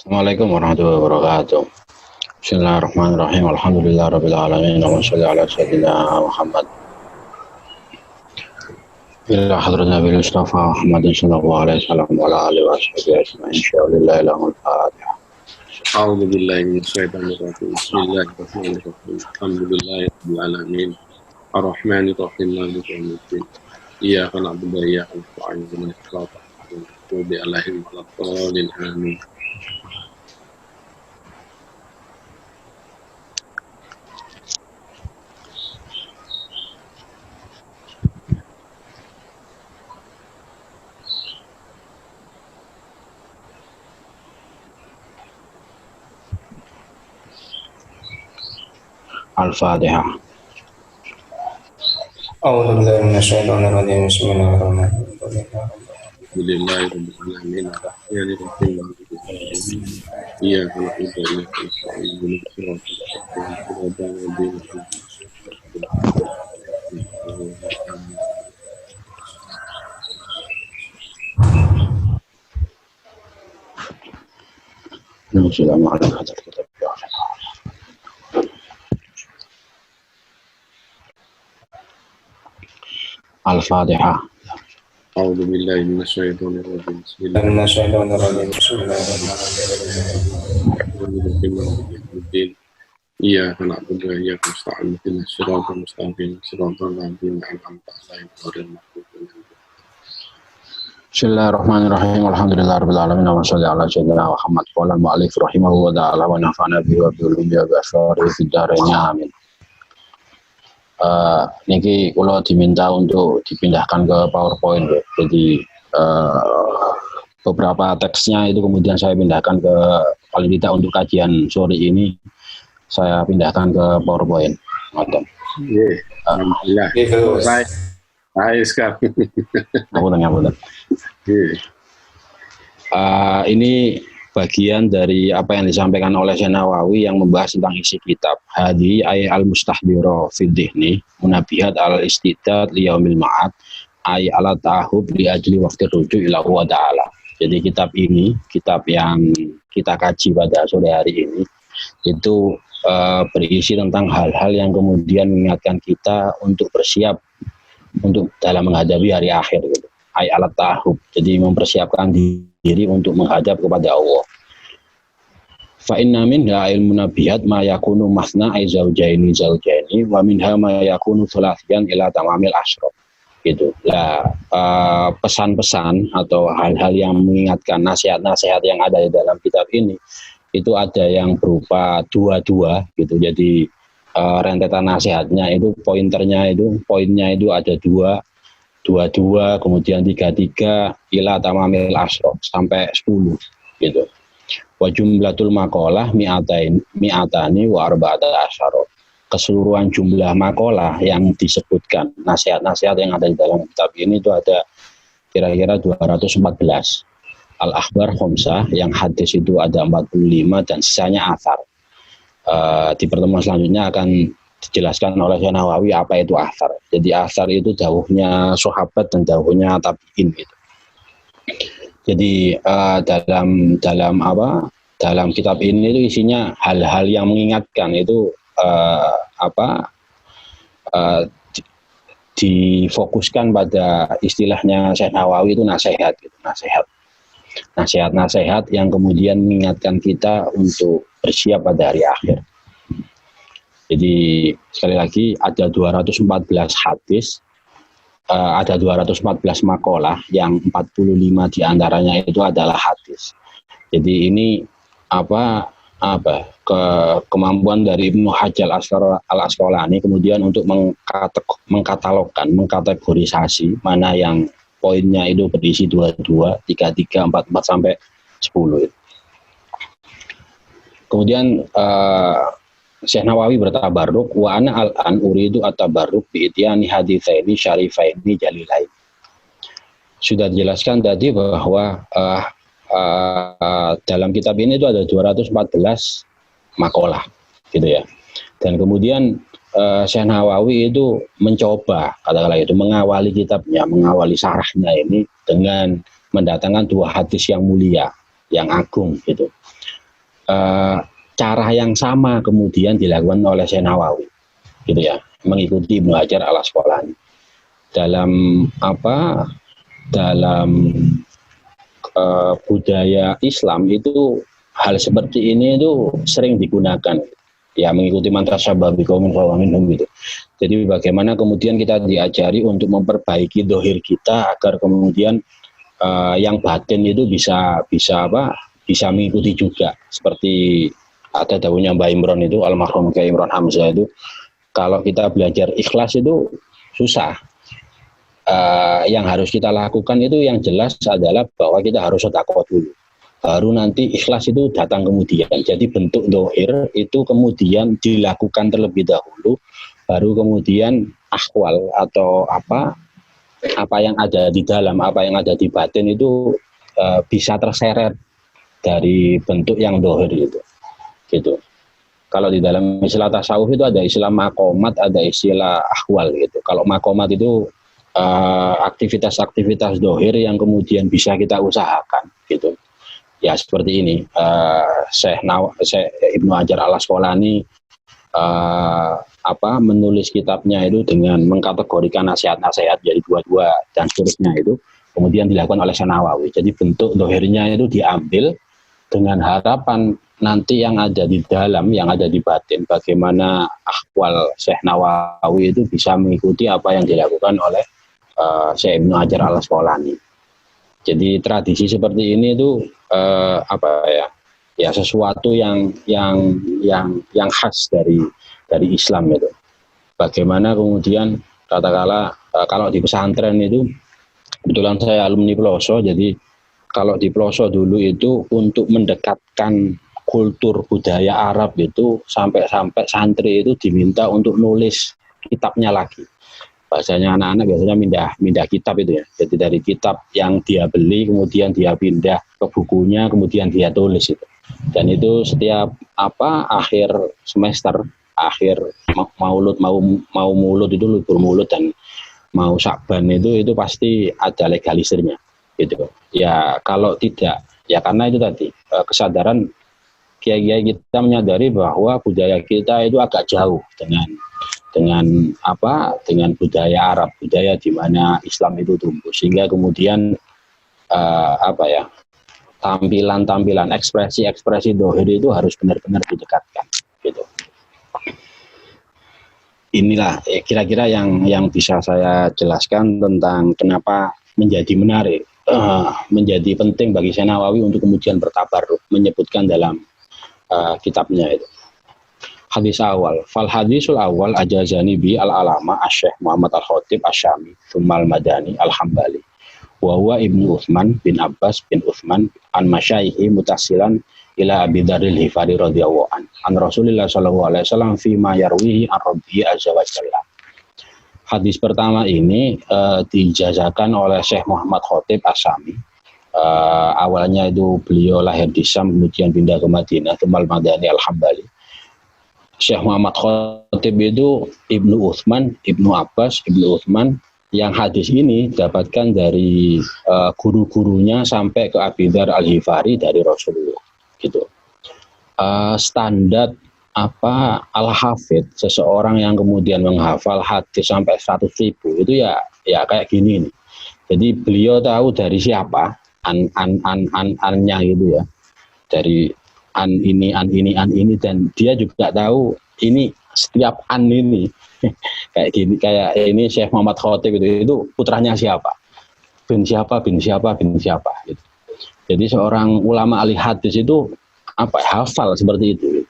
Assalamualaikum warahmatullahi wabarakatuh. Bismillahirrahmanirrahim. Alhamdulillahirabbil alamin. Allahumma shalli ala sayyidina Muhammad. Ila hadrat Nabi Mustafa Muhammadin sallallahu alaihi wasallam wa ala alihi washabihi ajma'in. Insyaallah lahul Fatihah. A'udzu billahi minasyaitonir rajim. Bismillahirrahmanirrahim. Alhamdulillahirabbil alamin. Ar-Rahmanir Rahim. Maliki yaumiddin. Iyyaka na'budu wa iyyaka nasta'in. Ihdinas siratal mustaqim. Ghayril alaihim waladdallin. Amin. Al-Fatihah. A'udzu billahi minasyaitonir rajim. Bismillahirrahmanirrahim. Alhamdulillahirabbil alamin. Ar-Rahmanir Rahim. Maliki yaumiddin. Iyyaka na'budu wa iyyaka nasta'in. Ihdinas siratal mustaqim. Al-Fatihah. A'udzu billahi minasyaitonir rajim. Minasyaitonir rajim. Bismillahirrahmanirrahim. Iyyaka na'budu wa iyyaka nasta'in. Ihdinas siratal mustaqim. Siratal ladzina an'amta 'alaihim ghairil maghdubi 'alaihim. Bismillahirrahmanirrahim. Alhamdulillahirabbil alamin. Allahumma shalli ala sayyidina Muhammad. Qala al-mu'allif rahimahullah ta'ala wa nafa'ana bihi wa bi ulumi wa bi asrarihi fid dharain. Amin. Niki kula diminta untuk dipindahkan ke PowerPoint ya. Jadi beberapa teksnya itu kemudian saya pindahkan ke, paling tidak untuk kajian sore ini saya pindahkan ke PowerPoint. Alhamdulillah. Baik sekali. Ngapunten. Ini bagian dari apa yang disampaikan oleh Syekh Nawawi yang membahas tentang isi kitab Hadi ay al-mustahdhira fi dhihni munabihat al-istidad li yaumil ma'ad ay ala ta'ahub li ajli waqti rujuk ila wa ta'ala. Jadi kitab ini, kitab yang kita kaji pada sore hari ini itu berisi tentang hal-hal yang kemudian mengingatkan kita untuk bersiap untuk dalam menghadapi hari akhir gitu. Ay ala ta'ahub. Jadi mempersiapkan diri untuk menghadap kepada Allah. Fa inna minha ilmu nabihat ma yakunu masna ay zaujaini wa minha ma yakunu thulathiyan ila tamamil asyra. Gitu. Lah pesan-pesan atau hal-hal yang mengingatkan nasihat-nasihat yang ada di dalam kitab ini itu ada yang berupa dua-dua gitu. Jadi rentetan nasihatnya itu poinnya itu ada dua, kemudian 3 ila tamamil asyra sampai 10 gitu. Wa jumlatul maqalah mi'atani wa arba'ata asyara. Keseluruhan jumlah maqalah yang disebutkan, nasihat-nasihat yang ada di dalam kitab ini itu ada kira-kira 214. Al-akhbar khamsah, yang hadis itu ada 45 dan sisanya athar. Di pertemuan selanjutnya akan dijelaskan oleh Syekh Nawawi apa itu athar. Jadi athar itu dawuhnya sahabat dan dawuhnya tabi'in gitu. Jadi dalam kitab ini itu isinya hal-hal yang mengingatkan itu difokuskan pada istilahnya Syekh Nawawi itu nasihat gitu, nasihat yang kemudian mengingatkan kita untuk bersiap pada hari akhir. Jadi sekali lagi ada 214 hadis, ada 214 maqalah yang 45 diantaranya itu adalah hadis. Jadi ini kemampuan dari Ibnu Hajar al-Asqalani kemudian untuk mengkategorisasi mana yang poinnya itu berisi 22, 33, 44 sampai 10. Kemudian Syekh Nawawi bertabarruk wa ana al-an uridu at-tabarruk bi ityani haditsaini syarifaini jalilain. Sudah dijelaskan tadi bahwa dalam kitab ini itu ada 214 maqalah gitu ya. Dan kemudian Syekh Nawawi itu mencoba katakanlah itu mengawali kitabnya, mengawali syarahnya ini dengan mendatangkan dua hadis yang mulia, yang agung gitu. Cara yang sama kemudian dilakukan oleh Syekh Nawawi, gitu ya, mengikuti Ibnu Hajar al-Asqalani dalam budaya Islam itu hal seperti ini itu sering digunakan, ya, mengikuti mantra sababi qaumin fawaminhum gitu. Jadi bagaimana kemudian kita diajari untuk memperbaiki dohir kita agar kemudian yang batin itu bisa mengikuti juga. Seperti ada dawuhnya Mbah Imron itu, almarhum Kyai Imron Hamzah itu, kalau kita belajar ikhlas itu susah. Yang harus kita lakukan itu yang jelas adalah bahwa kita harus sedekah dulu. Baru nanti ikhlas itu datang kemudian. Jadi bentuk dohir itu kemudian dilakukan terlebih dahulu, baru kemudian akwal atau apa yang ada di dalam, apa yang ada di batin itu bisa terseret dari bentuk yang dohir itu. Gitu. Kalau di dalam istilah tasawuf itu ada istilah makomat, ada istilah akwal gitu. Kalau makomat itu aktivitas-aktivitas dohir yang kemudian bisa kita usahakan gitu. Ya seperti ini, Syekh Ibnu Hajar al-Asqalani menulis kitabnya itu dengan mengkategorikan nasihat-nasihat jadi dua-dua dan seterusnya itu kemudian dilakukan oleh Syekh Nawawi. Jadi bentuk dohirnya itu diambil dengan harapan nanti yang ada di dalam, yang ada di batin, bagaimana akwal Syekh Nawawi itu bisa mengikuti apa yang dilakukan oleh Syekh Ibnu Hajar al-Asqalani. Jadi tradisi seperti ini itu sesuatu yang khas dari Islam itu. Bagaimana kemudian katakanlah kalau di pesantren itu, kebetulan saya alumni Ploso, jadi kalau di Ploso dulu itu untuk mendekatkan kultur budaya Arab itu sampai santri itu diminta untuk nulis kitabnya lagi. Bahasanya anak-anak biasanya pindah kitab itu ya. Jadi dari kitab yang dia beli kemudian dia pindah ke bukunya, kemudian dia tulis itu. Dan itu setiap akhir semester, akhir maulud mau mulud itu, libur mulud dan mau Syakban itu pasti ada legalisirnya gitu. Ya kalau tidak, ya karena itu tadi kesadaran kiai-kiai kita menyadari bahwa budaya kita itu agak jauh dengan budaya Arab, budaya di mana Islam itu tumbuh, sehingga kemudian tampilan ekspresi dohir itu harus benar-benar didekatkan gitu. Inilah kira-kira yang bisa saya jelaskan tentang kenapa menjadi menarik, menjadi penting bagi Syekh Nawawi untuk kemudian bertabarruk menyebutkan dalam kitabnya itu. Hadis awal, fal hadisul awal ajazani bi al-alama asy-Syaikh Muhammad al-Khatib asy-Syami tsummal madani al-Hambali wa huwa Ibnu Utsman bin Abbas bin Utsman an masyayikhi mutasilan ila Abi Dzarril Ghifari radhiyallahu an Rasulillah sallallahu alaihi wasallam fi ma yarwihi an Rabbi azza wa jalla. Hadis pertama ini dijazakan oleh Syekh Muhammad Khatib asy-Syami. Awalnya itu beliau lahir di Syam, kemudian pindah ke Madinah, tsummal madani al-Hambali. Syekh Muhammad Khatib itu Ibnu Utsman, Ibnu Abbas, Ibnu Utsman, yang hadis ini dapatkan dari guru-gurunya sampai ke Abi Dzar al-Ghifari dari Rasulullah gitu. Standar al-hafidh, seseorang yang kemudian menghafal hadis sampai 100.000 itu ya kayak gini nih. Jadi beliau tahu dari siapa an-nya gitu ya, dari an ini, dan dia juga tahu ini setiap an ini kayak gini, kayak ini Syekh Muhammad Khatib itu putranya siapa, bin siapa gitu. Jadi seorang ulama ahli hadis itu hafal seperti itu,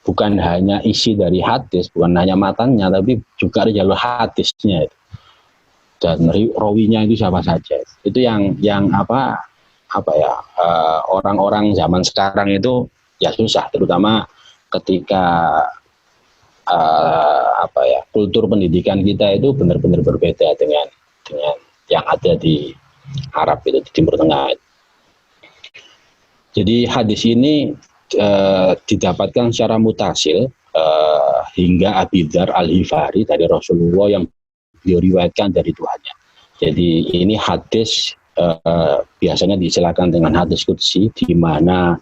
bukan hanya isi dari hadis, bukan hanya matannya, tapi juga jalur hadisnya itu. Dan rawinya itu siapa saja. Itu yang orang-orang zaman sekarang itu ya susah, terutama ketika kultur pendidikan kita itu benar-benar berbeda dengan yang ada di Arab itu, di Timur Tengah. Jadi hadis ini didapatkan secara mutasil hingga Abi Dzar al-Ghifari dari Rasulullah yang beliau riwayatkan dari Tuhannya. Jadi ini hadis biasanya disilakan dengan hadis qudsi, di mana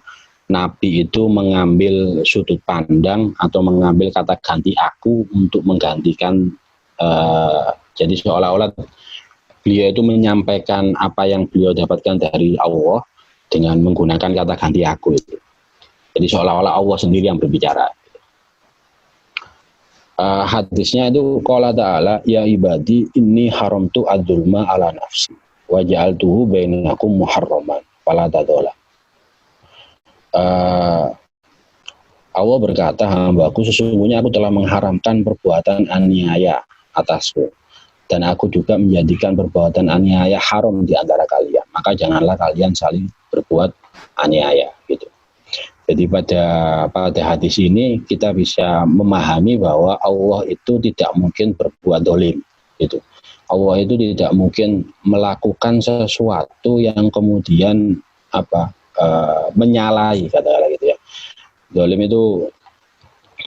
Nabi itu mengambil sudut pandang atau mengambil kata ganti aku untuk menggantikan, jadi seolah-olah beliau itu menyampaikan apa yang beliau dapatkan dari Allah dengan menggunakan kata ganti aku itu. Jadi seolah-olah Allah sendiri yang berbicara. Hadisnya itu qala ta'ala ya ibadi inni haramtu adzulma ala nafsi wa ja'altuhu bainakum muharraman fala tadzalam. Allah berkata, hambaku sesungguhnya aku telah mengharamkan perbuatan aniaya atasku, dan aku juga menjadikan perbuatan aniaya haram di antara kalian. Maka janganlah kalian saling berbuat aniaya. Gitu. Jadi pada hadis ini kita bisa memahami bahwa Allah itu tidak mungkin berbuat dolim. Gitu. Allah itu tidak mungkin melakukan sesuatu yang kemudian menyalahi, katakanlah gitu ya. Dolim itu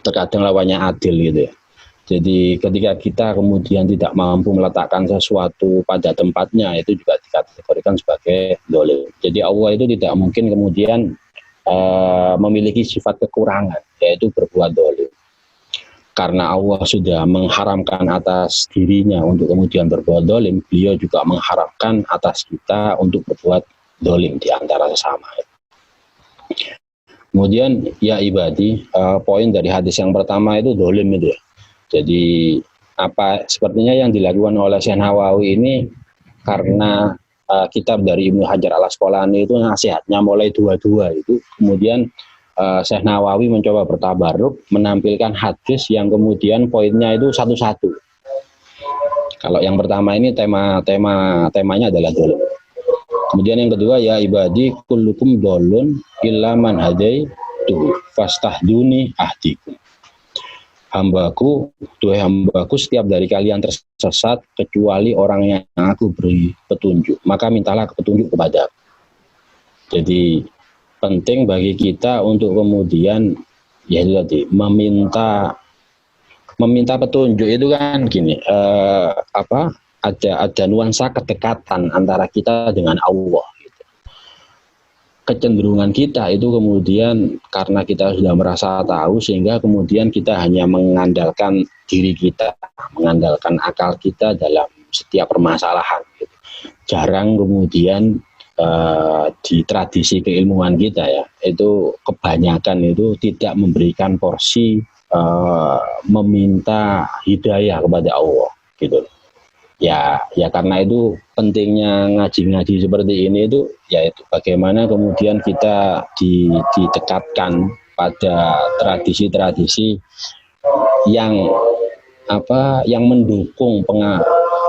terkadang lawannya adil gitu ya. Jadi ketika kita kemudian tidak mampu meletakkan sesuatu pada tempatnya, itu juga dikategorikan sebagai dolim. Jadi Allah itu tidak mungkin kemudian memiliki sifat kekurangan, yaitu berbuat dolim. Karena Allah sudah mengharamkan atas dirinya untuk kemudian berbuat dolim, beliau juga mengharamkan atas kita untuk berbuat dolim di antara sesama. Kemudian ya ibadi, poin dari hadis yang pertama itu dolim itu ya. Jadi sepertinya yang dilakukan oleh Syekh Nawawi ini karena kitab dari Ibnu Hajar Al-Asqalani itu nasihatnya mulai dua-dua itu, kemudian Syekh Nawawi mencoba bertabarruk menampilkan hadis yang kemudian poinnya itu satu-satu. Kalau yang pertama ini temanya adalah dolim. Kemudian yang kedua ya ibadi kullukum dolun illa man hadaitu fastahduni ahdikum. Hambaku, duhai hambaku, setiap dari kalian tersesat kecuali orang yang aku beri petunjuk, maka mintalah petunjuk kepada aku. Jadi penting bagi kita untuk kemudian ya itu tadi meminta petunjuk itu kan gini, ada nuansa kedekatan antara kita dengan Allah. Kecenderungan kita itu kemudian karena kita sudah merasa tahu sehingga kemudian kita hanya mengandalkan diri kita, mengandalkan akal kita dalam setiap permasalahan. Gitu. Jarang kemudian di tradisi keilmuan kita ya, itu kebanyakan itu tidak memberikan porsi meminta hidayah kepada Allah gitu. Ya karena itu pentingnya ngaji-ngaji seperti ini itu yaitu bagaimana kemudian kita didekatkan pada tradisi-tradisi yang mendukung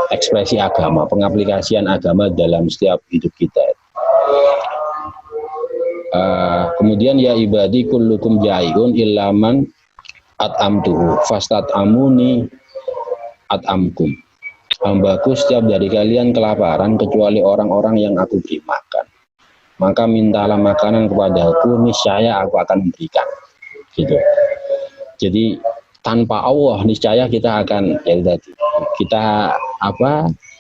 ekspresi agama, pengaplikasian agama dalam setiap hidup kita. Kemudian ya ibadi kullukum jaiun illaman at'amtuhu fastat'amuni at'amkum. Hambaku setiap dari kalian kelaparan kecuali orang-orang yang aku beri makan. Maka mintalah makanan kepadaku, niscaya aku akan memberikan. Gitu. Jadi tanpa Allah niscaya kita akan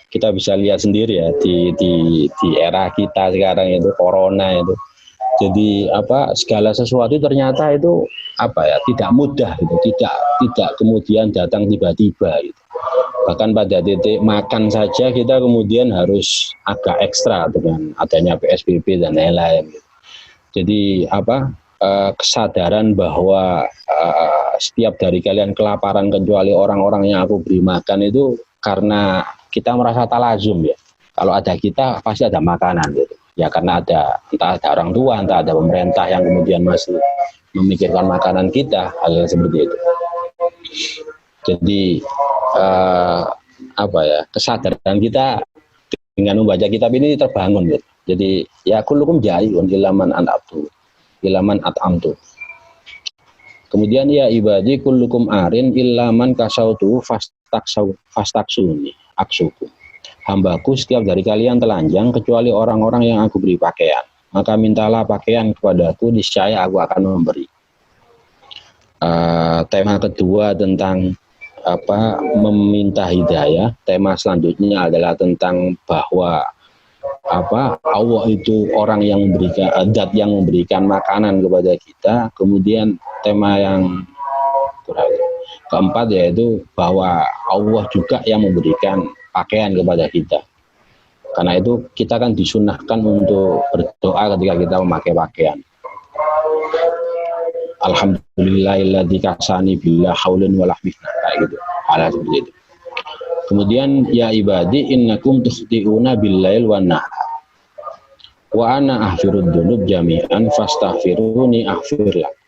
kita bisa lihat sendiri ya di era kita sekarang itu corona itu. Jadi segala sesuatu ternyata itu tidak mudah gitu, tidak kemudian datang tiba-tiba gitu. Bahkan pada titik makan saja kita kemudian harus agak ekstra dengan adanya PSBB dan lain-lain. Jadi kesadaran bahwa setiap dari kalian kelaparan kecuali orang-orang yang aku beri makan itu karena kita merasa talazum ya. Kalau ada kita pasti ada makanan gitu. Ya karena entah ada orang tua, entah ada pemerintah yang kemudian masih memikirkan makanan kita, hal seperti itu. Jadi kesadaran kita dengan membaca kitab ini terbangun gitu. Jadi ya kullukum jaiun ilaman at'amtu. Kemudian ya ibadi kullukum arin ilaman kasautu fastaksuni aksuku. Hambaku setiap dari kalian telanjang kecuali orang-orang yang aku beri pakaian. Maka mintalah pakaian kepadaku, niscaya aku akan memberi. Tema kedua tentang meminta hidayah. Tema selanjutnya adalah tentang bahwa Allah itu orang yang memberikan, zat yang memberikan makanan kepada kita. Kemudian tema yang keempat yaitu bahwa Allah juga yang memberikan pakaian kepada kita. Karena itu kita kan disunahkan untuk berdoa ketika kita memakai pakaian. Alhamdulillahilladzi kasani bila haulin wala quwwata, kayak gitu. Hal seperti itu. Kemudian ya ibadi innakum tukhti'una bil-lail wan nahar. Wa ana aghfirud dzunub jami'an fastaghfiruni aghfir lakum.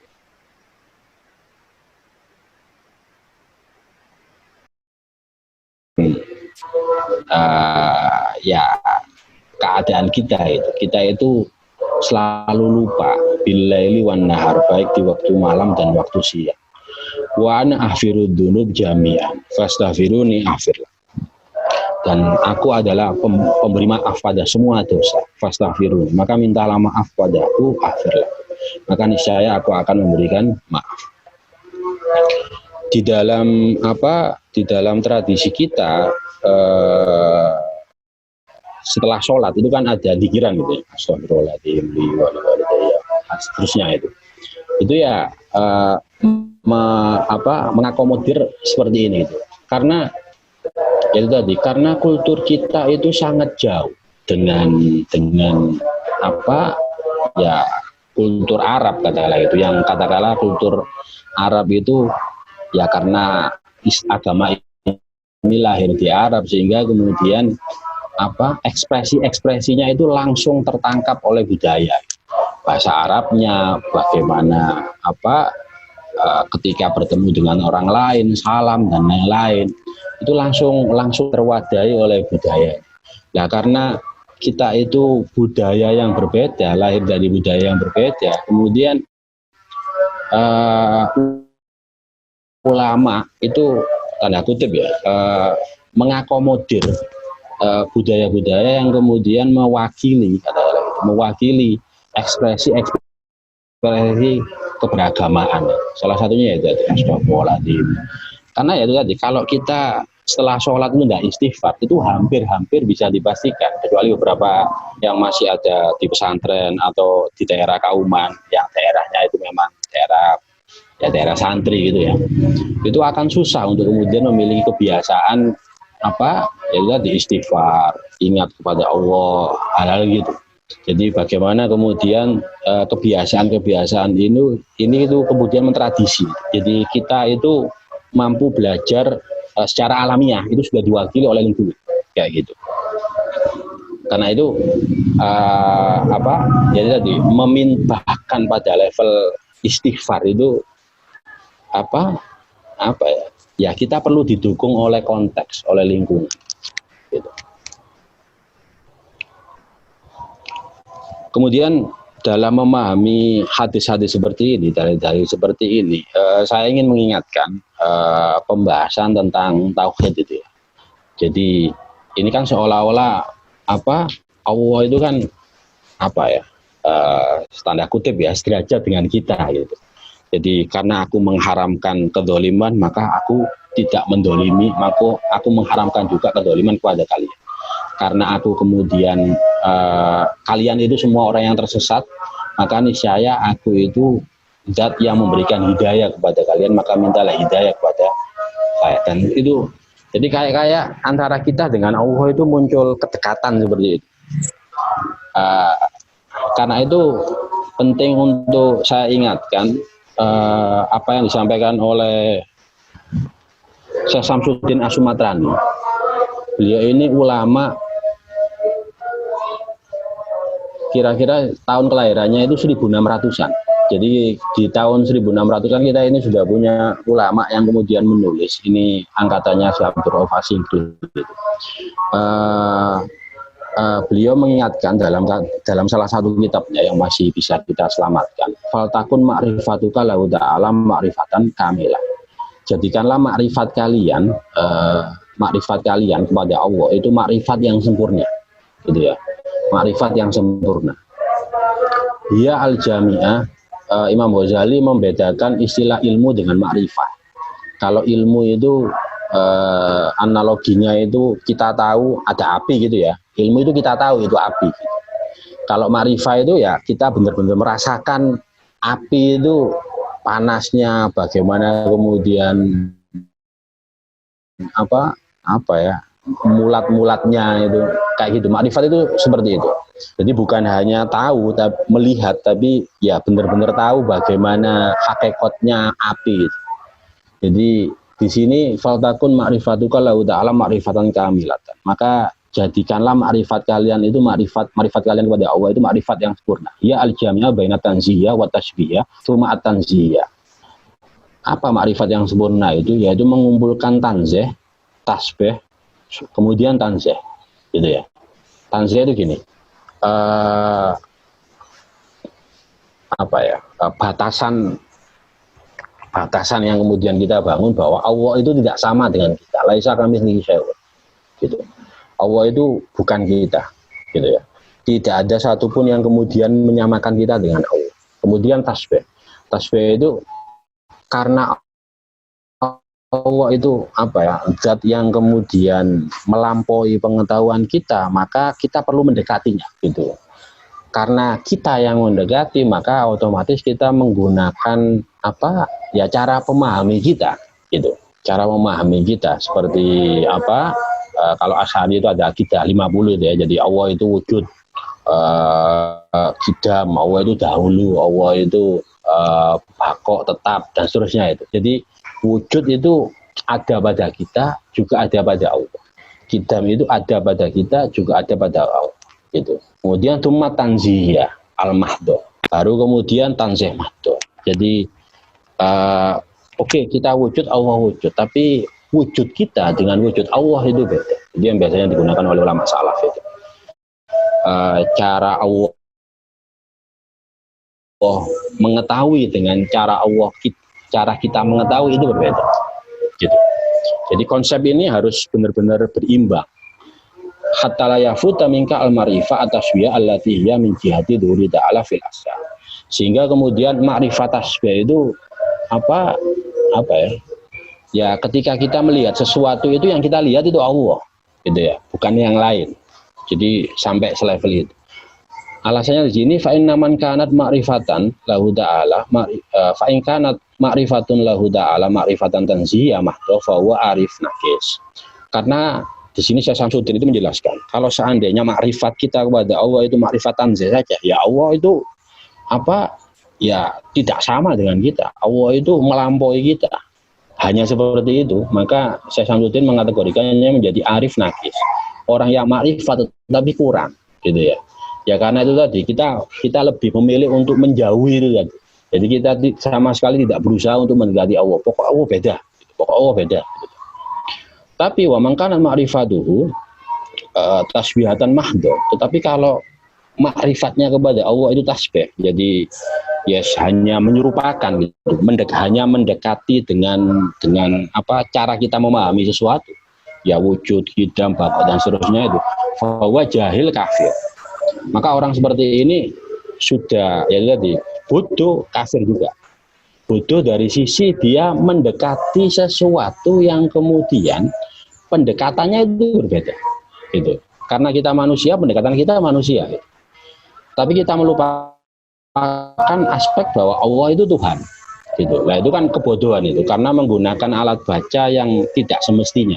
Ya keadaan kita itu selalu lupa bil-laili wan nahar, baik di waktu malam dan waktu siang. Wa ana aghfirud dzunub jami'an fastaghfiruni aghfir lakum. Dan aku adalah pemberi maaf pada semua dosa. Fastaghfiruni, maka mintalah maaf padaku, aghfir lakum. Maka niscaya aku akan memberikan maaf. Di dalam tradisi kita, setelah sholat itu kan ada dikiran gitu ya, astagfirullahaladzim, seterusnya itu ya mengakomodir seperti ini itu. Karena itu tadi, karena kultur kita itu sangat jauh dengan kultur Arab, katakanlah kultur Arab itu ya karena agama ini lahir di Arab, sehingga kemudian ekspresi-ekspresinya itu langsung tertangkap oleh budaya, bahasa Arabnya, bagaimana ketika bertemu dengan orang lain, salam dan lain-lain, itu langsung terwadahi oleh budaya. Nah, karena kita itu budaya yang berbeda, lahir dari budaya yang berbeda, kemudian ulama itu tanda kutip ya mengakomodir budaya-budaya yang kemudian mewakili ekspresi keberagamaan. Salah satunya ya astagfirullahaladzim. Karena ya itu tadi, kalau kita setelah sholat itu tidak istighfar, itu hampir bisa dipastikan, kecuali beberapa yang masih ada di pesantren atau di daerah kauman, yang daerahnya itu memang daerah santri gitu ya, itu akan susah untuk kemudian memiliki kebiasaan di istighfar, ingat kepada Allah, hal-hal gitu. Jadi bagaimana kemudian kebiasaan ini itu kemudian mentradisi. Jadi kita itu mampu belajar secara alamiah, itu sudah diwakili oleh lingkungan kayak gitu. Karena itu jadi tadi memintahkan pada level istighfar itu ya kita perlu didukung oleh konteks, oleh lingkungan gitu. Kemudian dalam memahami hadis-hadis seperti ini, dari seperti ini, saya ingin mengingatkan pembahasan tentang tauhid itu ya. Jadi ini kan seolah-olah Allah itu kan tanda kutip ya, sederajat dengan kita gitu. Jadi karena aku mengharamkan kedzaliman, maka aku tidak mendolimi, maka aku mengharamkan juga kedzaliman kepada kalian. Karena aku kemudian kalian itu semua orang yang tersesat, maka niscaya aku itu zat yang memberikan hidayah kepada kalian, maka mintalah hidayah kepada saya. Dan itu jadi kayak antara kita dengan Allah itu muncul kedekatan seperti itu. Karena itu penting untuk saya ingatkan apa yang disampaikan oleh Syekh Samsuddin As-Sumatrani. Beliau ini ulama, kira-kira tahun kelahirannya itu 1600-an. Jadi di tahun 1600-an kita ini sudah punya ulama yang kemudian menulis. Ini angkatannya Syekh Abdul Rauf Asingkul. Beliau mengingatkan dalam salah satu kitabnya yang masih bisa kita selamatkan. Faltakun ma'rifatuka lahu ta'ala ma'rifatan kamilah. Jadikanlah makrifat kalian kepada Allah itu makrifat yang sempurna, gitu ya, makrifat yang sempurna. Dia al-jami'ah, Imam Ghazali membedakan istilah ilmu dengan makrifat. Kalau ilmu itu analoginya itu kita tahu ada api gitu ya. Ilmu itu kita tahu itu api. Kalau ma'rifah itu ya kita benar-benar merasakan api itu panasnya, bagaimana kemudian apa ya, mulat-mulatnya itu kayak gitu. Ma'rifat itu seperti itu. Jadi bukan hanya tahu tapi melihat, tapi ya benar-benar tahu bagaimana hakikatnya api gitu. Jadi di sini faltakun ma'rifatuka lahu ta'ala ma'rifatan kamilatan. Maka jadikanlah ma'rifat kalian itu ma'rifat kalian kepada Allah itu ma'rifat yang sempurna. Ya al-jami'ah baina tanziyah wa tasbihah tsumma at-tanziyah. Apa ma'rifat yang sempurna itu? Yaitu mengumpulkan tanzih, tasbih, kemudian tanzih. Gitu ya. Tanzih itu gini. Batasan yang kemudian kita bangun bahwa Allah itu tidak sama dengan kita. Laisa kamitslihi syai'un. Gitu. Allah itu bukan kita, gitu ya. Tidak ada satupun yang kemudian menyamakan kita dengan Allah. Kemudian tasbih. Tasbih itu karena Allah itu zat yang kemudian melampaui pengetahuan kita, maka kita perlu mendekatinya, gitu. Karena kita yang mendekati, maka otomatis kita menggunakan cara memahami kita, gitu. Cara memahami kita seperti kalau Asy'ari itu ada akidah 50 itu ya. Jadi Allah itu wujud, qidam, Allah itu dahulu, Allah itu baqo, tetap, dan seterusnya itu. Jadi wujud itu ada pada kita, juga ada pada Allah. Qidam itu ada pada kita, juga ada pada Allah. Gitu. Kemudian tsumma tanziyah al-mahdho. Baru kemudian tanzih mahdho. Jadi kita wujud, Allah wujud, tapi wujud kita dengan wujud Allah itu beda. Jadi yang biasanya digunakan oleh ulama salaf itu. Cara Allah mengetahui dengan cara kita mengetahui itu berbeda. Gitu. Jadi konsep ini harus benar-benar berimbang. Hatta la yafuta minka al-ma'rifah at-tasbih allati hiya min jihati dzuri ta'ala fil asya. Sehingga kemudian ma'rifat tasbih itu ya ketika kita melihat sesuatu itu yang kita lihat itu Allah, gitu ya, bukan yang lain. Jadi sampai selevel itu. Alasannya di sini fa inna man kanat ma'rifatan lahu ta'ala fa in kanat ma'rifatun lahu ta'ala ma'rifatan tanzihiyah mahdha fa huwa arif naqis. Karena di sini Syekh Syamsuddin itu menjelaskan, kalau seandainya makrifat kita kepada Allah itu makrifat tanzih saja, ya Allah itu ya tidak sama dengan kita. Allah itu melampaui kita. Hanya seperti itu, maka Syekh Syamsuddin mengategorikannya menjadi arif naqis. Orang yang makrifat tapi kurang, gitu ya. Ya karena itu tadi kita lebih memilih untuk menjauhi itu tadi. Jadi kita sama sekali tidak berusaha untuk mendekati Allah. Pokok Allah beda. Pokok Allah beda. Tapi wa man kana ma'rifatuhu tasbihatan mahdho. Tetapi kalau makrifatnya kepada Allah itu tasbih, jadi hanya menyerupakan gitu, hanya mendekati dengan cara kita memahami sesuatu, ya wujud, qidam, baqo, dan seterusnya itu, bahwa jahil kafir. Maka orang seperti ini sudah bodoh, kafir juga. Bodoh dari sisi dia mendekati sesuatu yang kemudian pendekatannya itu berbeda, gitu. Karena kita manusia, pendekatan kita manusia, gitu. Tapi kita melupakan aspek bahwa Allah itu Tuhan, gitu. Nah itu kan kebodohan itu, karena menggunakan alat baca yang tidak semestinya.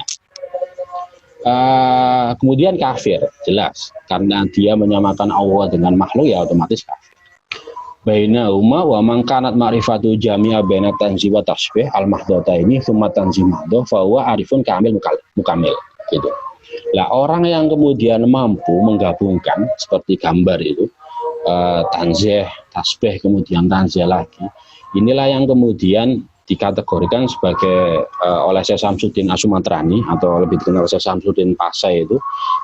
Kemudian kafir, jelas, karena dia menyamakan Allah dengan makhluk, ya otomatis kafir. Bainahuma wa man kanat ma'rifatu jami'a baina tanzih wa tasbih al-mahdhataini tsumma tanzih mahdho fa huwa arifun kamil mukamil, gitu. Lah orang yang kemudian mampu menggabungkan seperti gambar itu, tanzih, tasbih, kemudian tanzih lagi, inilah yang kemudian dikategorikan sebagai oleh Syekh Syamsuddin As-Sumatrani, atau lebih dikenal Syekh Syamsuddin Pasai itu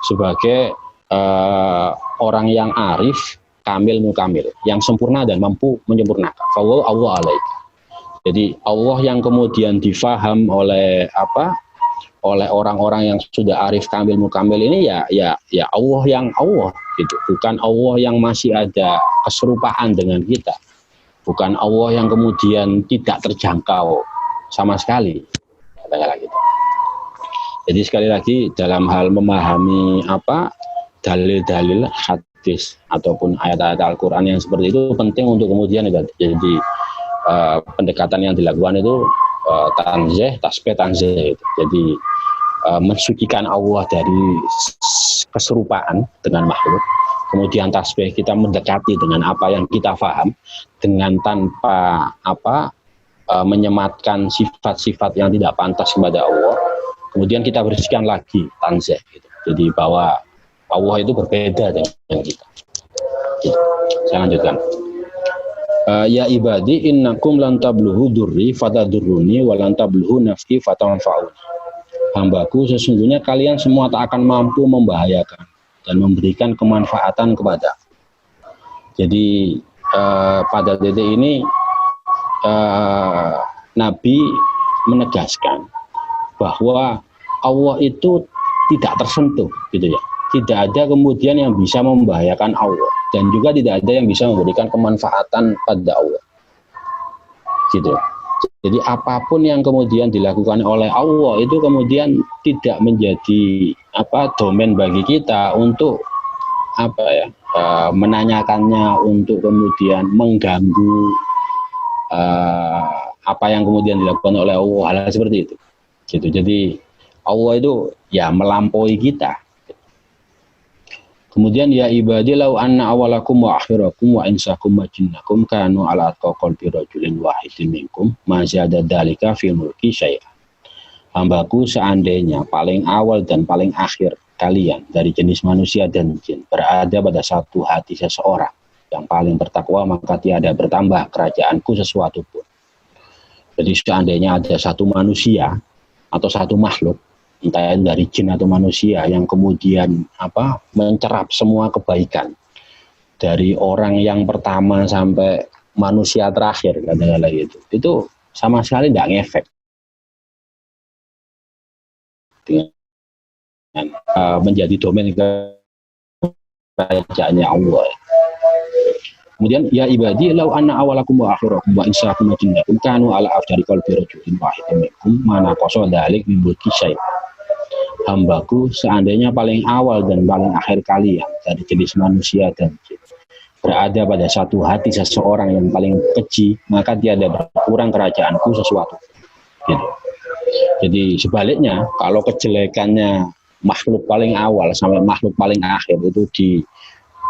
sebagai orang yang arif kamil mukamil, yang sempurna dan mampu menyempurnakan. Fawwa Allah alaika. Jadi Allah yang kemudian difaham oleh oleh orang-orang yang sudah arif kamil mukamil ini ya Allah yang Allah, gitu. Bukan Allah yang masih ada keserupaan dengan kita. Bukan Allah yang kemudian tidak terjangkau sama sekali. Katakanlah gitu. Jadi sekali lagi dalam hal memahami dalil-dalil hadis ataupun ayat-ayat Al-Qur'an yang seperti itu penting untuk kemudian jadi pendekatan yang dilakukan itu tanzih, tasbih, tanzih itu. Jadi mensucikan Allah dari keserupaan dengan makhluk. Kemudian tasbih kita mendekati dengan apa yang kita paham dengan tanpa menyematkan sifat-sifat yang tidak pantas kepada Allah. Kemudian kita bersihkan lagi tanzih gitu. Jadi bahwa Allah itu berbeda dengan kita. Gitu. Saya lanjutkan. Ya ibadi innakum lan tablughu durri fatadurruni wa lan tablughu naf'i fatanfa'uni. Hambaku sesungguhnya kalian semua tak akan mampu membahayakan dan memberikan kemanfaatan kepada. Jadi pada titik ini Nabi menegaskan bahwa Allah itu tidak tersentuh gitu ya. Tidak ada kemudian yang bisa membahayakan Allah dan juga tidak ada yang bisa memberikan kemanfaatan pada Allah. Gitu. Jadi apapun yang kemudian dilakukan oleh Allah itu kemudian tidak menjadi domain bagi kita untuk menanyakannya, untuk kemudian mengganggu apa yang kemudian dilakukan oleh Allah, hal seperti itu. Gitu. Jadi Allah itu ya melampaui kita. Kemudian ya ibadi law anna awalakum wa akhirakum wa insakum wa jinnakum kanu ala qalbi rajulin wahidin minkum ma zada dzalika fil mulki syai'an. Hambaku seandainya paling awal dan paling akhir kalian dari jenis manusia dan jin berada pada satu hati seseorang yang paling bertakwa, maka tiada bertambah kerajaanku sesuatu pun. Jadi seandainya ada satu manusia atau satu makhluk, entah dari jin atau manusia, yang kemudian mencerap semua kebaikan dari orang yang pertama sampai manusia terakhir, katakanlah itu sama sekali tidak ngefek dengan menjadi domain kerajaannya Allah. Kemudian ya ibadi law anna awalakum wa akhirakum wa insakum wa jinnakum kanu ala afdari qalbi rajulin wahidin minkum mana qasa dzalik min mulki syai'. Hambaku seandainya paling awal dan paling akhir kalian dari jenis manusia dan jin berada pada satu hati seseorang yang paling keji, maka tiada berkurang kerajaanku sesuatu. Gitu. Jadi sebaliknya, kalau kejelekannya makhluk paling awal sampai makhluk paling akhir itu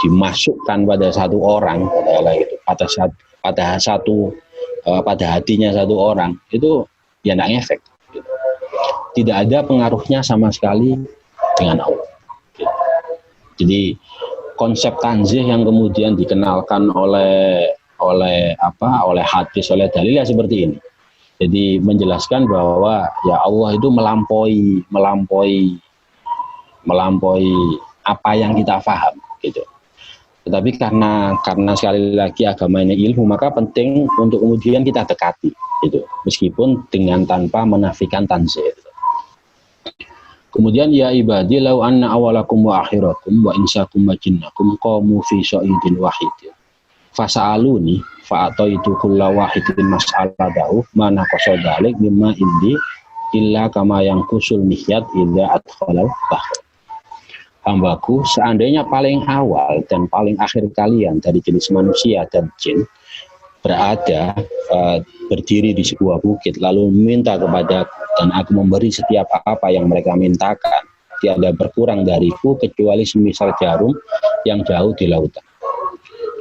dimasukkan pada satu orang, pada hatinya satu orang, itu ya tidak ngefek. Gitu. Tidak ada pengaruhnya sama sekali dengan Allah. Gitu. Jadi konsep tanzih yang kemudian dikenalkan oleh hadis, oleh dalil ya seperti ini. Jadi menjelaskan bahwa ya Allah itu melampaui apa yang kita paham gitu. Tetapi karena sekali lagi agama ini ilmu, maka penting untuk kemudian kita dekati gitu, meskipun dengan tanpa menafikan tanzih. Kemudian ya ibadi law anna awalakum wa akhirakum wa insakum wa jinnakum qamu fi sa'idin wahidin fasa'aluni fa'ataitu kulla wahidin mas'aladahu mana qasodalik mimma indi illa kama yang kusul mihyat illa adkhalal bahr. Hambaku seandainya paling awal dan paling akhir kalian dari jenis manusia dan jin berada berdiri di sebuah bukit lalu meminta kepadaku dan aku memberi setiap apa yang mereka mintakan, tiada berkurang dariku kecuali semisal jarum yang jauh di lautan.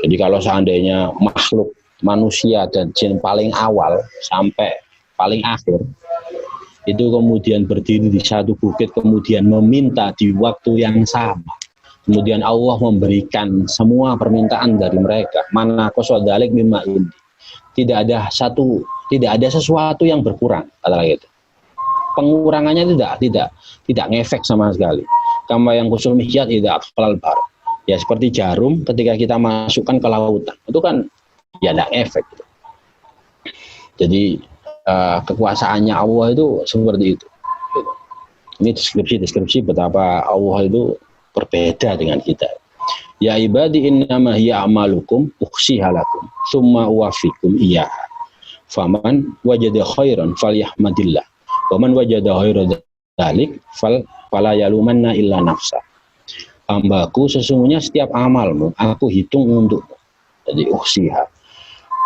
Jadi kalau seandainya makhluk manusia dan jin paling awal sampai paling akhir itu kemudian berdiri di satu bukit, kemudian meminta di waktu yang sama, kemudian Allah memberikan semua permintaan dari mereka, mana qasodalik mimma indi, tidak ada sesuatu yang berkurang, kata gitu. Pengurangannya tidak ngefek sama sekali. Kama yang kusul mihyat tidak akhlal bar. Ya seperti jarum ketika kita masukkan ke lautan, itu kan ya tidak efek. Jadi kekuasaannya Allah itu seperti itu. Ini deskripsi betapa Allah itu berbeda dengan kita. Ya ibadi innama hiya amalukum ukhsiha lakum summa uwafikum iyyaha. Faman wajada khairan falyahmadillah. Wa man wajada ghaira dalik fala yalumanna illa nafsa. Hambaku, sesungguhnya setiap amalmu aku hitung untukmu. Jadi uhsiha,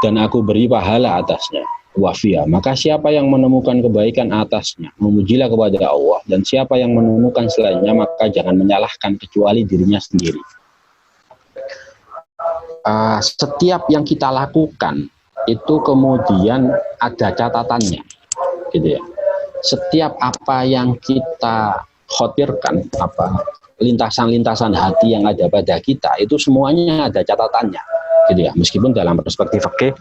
dan aku beri pahala atasnya. Wafia, maka siapa yang menemukan kebaikan atasnya, memujilah kepada Allah, dan siapa yang menemukan selainnya, maka jangan menyalahkan kecuali dirinya sendiri. Setiap yang kita lakukan itu kemudian ada catatannya, gitu ya. Setiap apa yang kita khotirkan, lintasan-lintasan hati yang ada pada kita itu semuanya ada catatannya, gitu ya. Meskipun dalam perspektif fikih,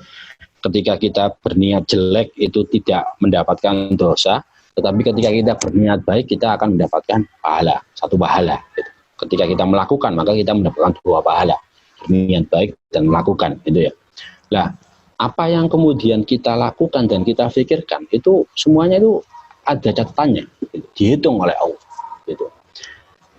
ketika kita berniat jelek itu tidak mendapatkan dosa, tetapi ketika kita berniat baik kita akan mendapatkan pahala, satu pahala, gitu. Ketika kita melakukan maka kita mendapatkan dua pahala, berniat baik dan melakukan, gitu ya. Nah, apa yang kemudian kita lakukan dan kita pikirkan itu semuanya itu ada catatannya, gitu, dihitung oleh Allah, gitu.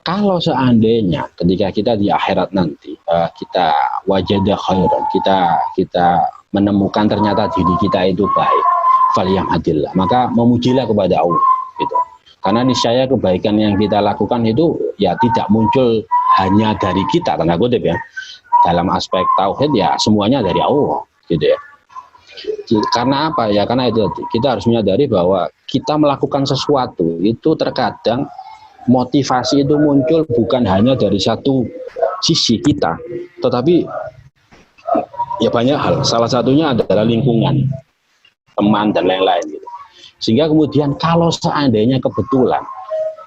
Kalau seandainya ketika kita di akhirat nanti kita wajadah khairan, kita menemukan ternyata diri kita itu baik, falyahmadillah, maka memujilah kepada Allah, gitu. Karena niscaya kebaikan yang kita lakukan itu ya tidak muncul hanya dari kita, tanda kutip ya. Dalam aspek tauhid ya semuanya dari Allah, gitu ya. Karena apa ya? Karena itu kita harus menyadari bahwa kita melakukan sesuatu itu terkadang motivasi itu muncul bukan hanya dari satu sisi kita, tetapi ya banyak hal. Salah satunya adalah lingkungan, teman dan lain-lain, gitu. Sehingga kemudian kalau seandainya kebetulan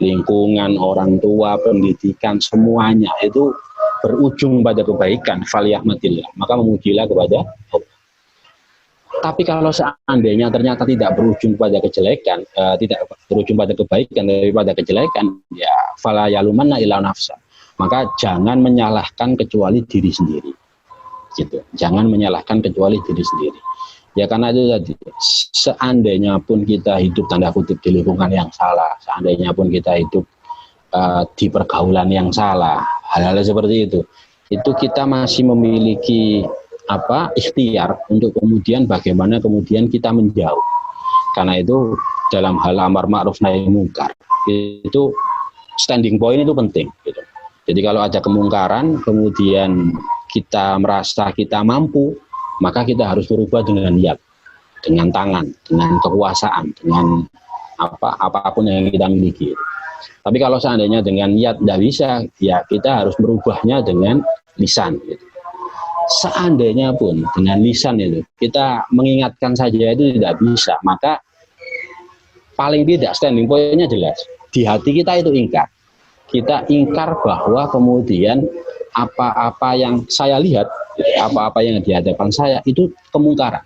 lingkungan, orang tua, pendidikan, semuanya itu berujung pada kebaikan, falyahmadillah, maka memujilah kepada Allah. Tapi kalau seandainya ternyata tidak berujung pada kejelekan, tidak berujung pada kebaikan, tapi pada kejelekan, ya fala yalumanna illa nafsa. Maka jangan menyalahkan kecuali diri sendiri, gitu. Jangan menyalahkan kecuali diri sendiri. Ya karena itu tadi, seandainya pun kita hidup tanda kutip di lingkungan yang salah, seandainya pun kita hidup di pergaulan yang salah, hal-hal seperti itu kita masih memiliki ikhtiar untuk kemudian bagaimana kemudian kita menjauh. Karena itu dalam hal amar ma'ruf nahi munkar itu standing point itu penting, gitu. Jadi kalau ada kemungkaran kemudian kita merasa kita mampu, maka kita harus berubah dengan niat, dengan tangan, dengan kekuasaan, dengan apapun yang kita miliki. Tapi kalau seandainya dengan niat tidak bisa, ya kita harus merubahnya dengan lisan, gitu. Seandainya pun dengan lisan itu kita mengingatkan saja itu tidak bisa, maka paling tidak standing point-nya jelas. Di hati kita itu ingkar. Kita ingkar bahwa kemudian apa-apa yang saya lihat, apa-apa yang di hadapan saya itu kemungkaran.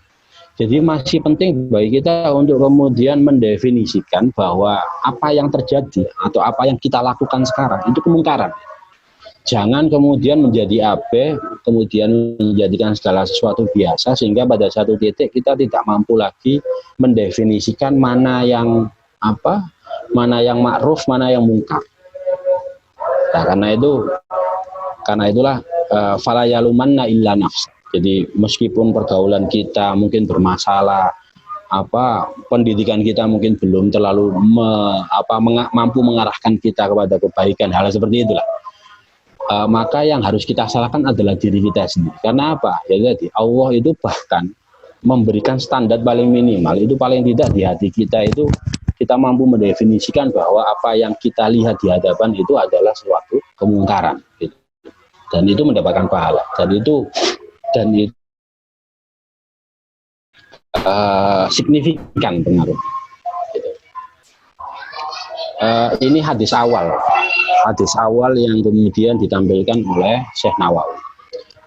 Jadi masih penting bagi kita untuk kemudian mendefinisikan bahwa apa yang terjadi atau apa yang kita lakukan sekarang itu kemungkaran. Jangan kemudian menjadi abe, kemudian menjadikan segala sesuatu biasa, sehingga pada satu titik kita tidak mampu lagi mendefinisikan mana yang ma'ruf, mana yang mungkar. Nah, karena itulah fala yalumanna illa nafsa. Jadi meskipun pergaulan kita mungkin bermasalah, pendidikan kita mungkin belum terlalu mampu mengarahkan kita kepada kebaikan, hal seperti itulah. Maka yang harus kita salahkan adalah diri kita sendiri. Karena apa? Ya jadi Allah itu bahkan memberikan standar paling minimal, itu paling tidak di hati kita itu kita mampu mendefinisikan bahwa apa yang kita lihat di hadapan itu adalah suatu kemungkaran, gitu. Dan itu mendapatkan pahala. Dan itu signifikan pengaruh, gitu. Ini hadis awal yang kemudian ditampilkan oleh Syekh Nawawi.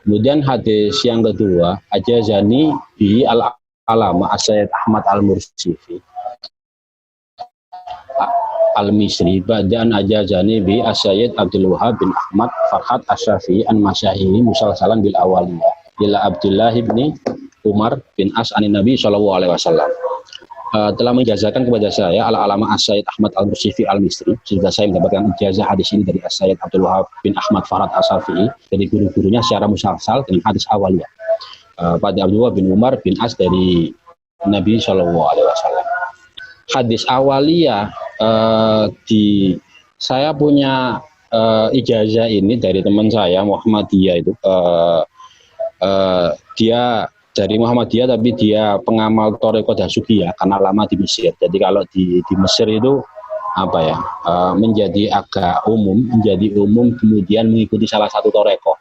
Kemudian hadis yang kedua, ajazani bi al-alama Sayyid Ahmad al-Mursifi al-Misri badan ajazani bi Sayyid Abdul Wahab bin Ahmad Farhat Asy-Syafi'i an masyahihi musalsalan bil awaliyah ila Abdullah bin Umar bin As anin Nabi sallallahu alaihi wasallam. Telah mengijazakan kepada saya al-alama Sayyid Ahmad al-Mursifi al-Misri. Sudah saya mendapatkan ijazah hadis ini dari Sayyid Abdul Wahab bin Ahmad Farhat Asy-Syafi'i dari guru-gurunya secara musalsal dengan hadis awaliyah. Pada Abdul Wahab bin Umar bin As dari Nabi sallallahu alaihi wasallam. Hadis awaliyah Saya punya ijazah ini dari teman saya Muhammadiyah itu. Dia dari Muhammadiyah tapi dia pengamal Thariqah Dasukiyah karena lama di Mesir. Jadi kalau di Mesir itu apa ya, menjadi agak umum, kemudian mengikuti salah satu Thariqah.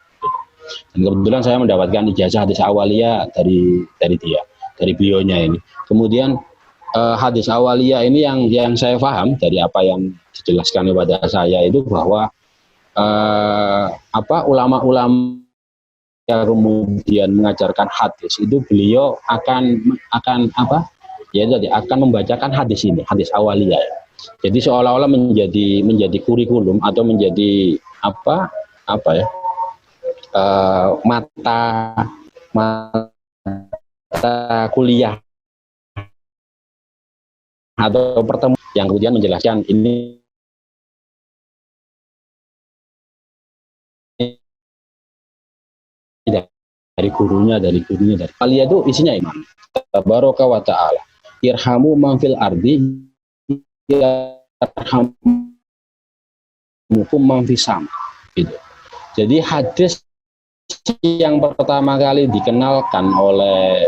Dan kebetulan saya mendapatkan ijazah hadis awaliyah dari dia, dari beliaunya ini. Kemudian hadis awaliyah ini yang saya paham dari apa yang dijelaskan kepada saya itu bahwa ulama-ulama yang kemudian mengajarkan hadis itu beliau akan membacakan hadis ini, hadis awaliyah. Jadi seolah-olah menjadi kurikulum atau menjadi mata kuliah atau pertemuan yang kemudian menjelaskan ini dari gurunya. Aliyah itu isinya iman. Tabaraka wa ta'ala. Irhamu man fil ardi yarhamukum man fis sama. Gitu. Jadi hadis yang pertama kali dikenalkan oleh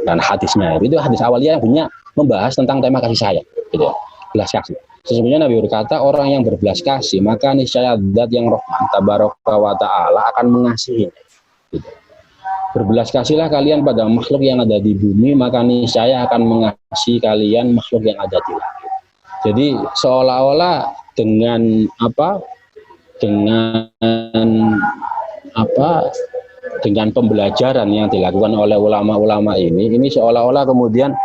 dan hadisnya itu hadis awalnya yang punya membahas tentang tema kasih sayang, gitu. Belas kasih. Sesungguhnya Nabi berkata, orang yang berbelas kasih maka niscaya zat yang Rahman tabaraka wa ta'ala akan mengasihi. Gitu. Berbelas kasihlah kalian pada makhluk yang ada di bumi, maka niscaya akan mengasihi kalian makhluk yang ada di langit. Jadi seolah-olah dengan pembelajaran yang dilakukan oleh ulama-ulama ini seolah-olah kemudian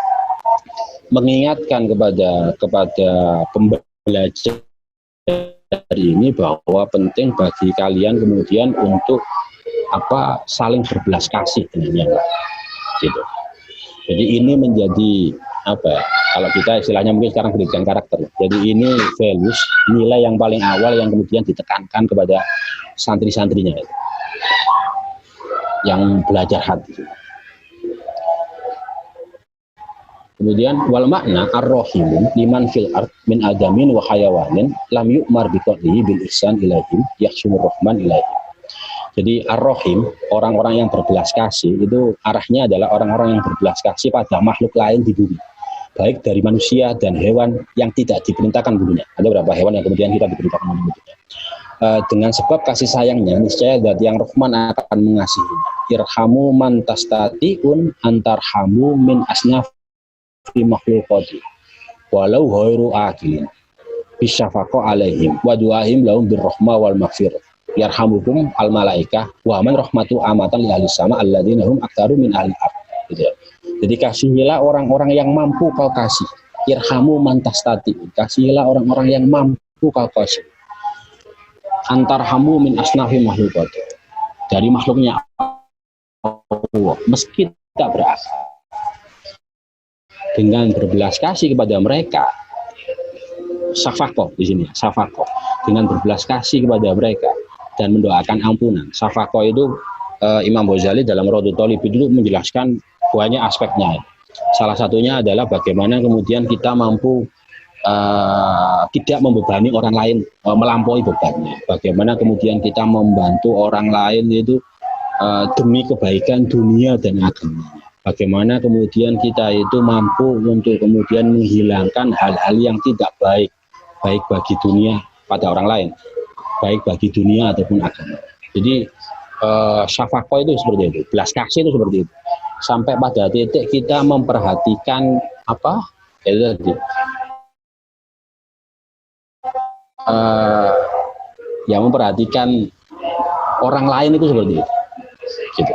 mengingatkan kepada pembelajar ini bahwa penting bagi kalian kemudian untuk saling berbelas kasih dengan yang lain, gitu. Jadi ini menjadi kalau kita istilahnya mungkin sekarang pendidikan karakter. Jadi ini values, nilai yang paling awal yang kemudian ditekankan kepada santri-santrinya yang belajar hadis. Kemudian wal makna ar-rahimun liman fil ard min adamin wa hayawanin lam yu'mar biqadlihi bil ihsan ilaihim yahsumur rahman ilaihim. Jadi ar-rahim, orang-orang yang berbelas kasih itu arahnya adalah orang-orang yang berbelas kasih pada makhluk lain di bumi, baik dari manusia dan hewan yang tidak diperintahkan bunuhnya. Ada beberapa hewan yang kemudian kita diperintahkan bunuhnya. Dengan sebab kasih sayangnya niscaya zat yang Rahman akan mengasihinya. Irhamu man tastati'un antarhamu min asnafi makhluqati walau ghairu aqilin bisyafaqah alaihim wa du'ahim lahum birrahmah wal maghfirah yarhamukum al malaikah wa man rahmatu amatan li ahli sama alladzina hum aktaru min ahli ard. Gitu ya. Jadi kasihilah orang-orang yang mampu kau kasih. Irhamu man tastati'un, kasihilah orang-orang yang mampu kau kasih. Antarhamu min asnafi makhluqati, dari makhluknya Allah meski tak berakal. Dengan berbelas kasih kepada mereka, safaqah di sini, safaqah, dengan berbelas kasih kepada mereka dan mendoakan ampunan. Safaqah itu Imam Ghazali dalam Raudhut Thalibin itu menjelaskan banyak aspeknya. Salah satunya adalah bagaimana kemudian kita mampu tidak membebani orang lain, melampaui bebannya. Bagaimana kemudian kita membantu orang lain itu demi kebaikan dunia dan agamanya. Bagaimana kemudian kita itu mampu untuk kemudian menghilangkan hal-hal yang tidak baik, baik bagi dunia pada orang lain, baik bagi dunia ataupun agama. Jadi syafaqah itu seperti itu, belas kasih itu seperti itu. Sampai pada titik kita memperhatikan memperhatikan orang lain itu seperti itu, gitu.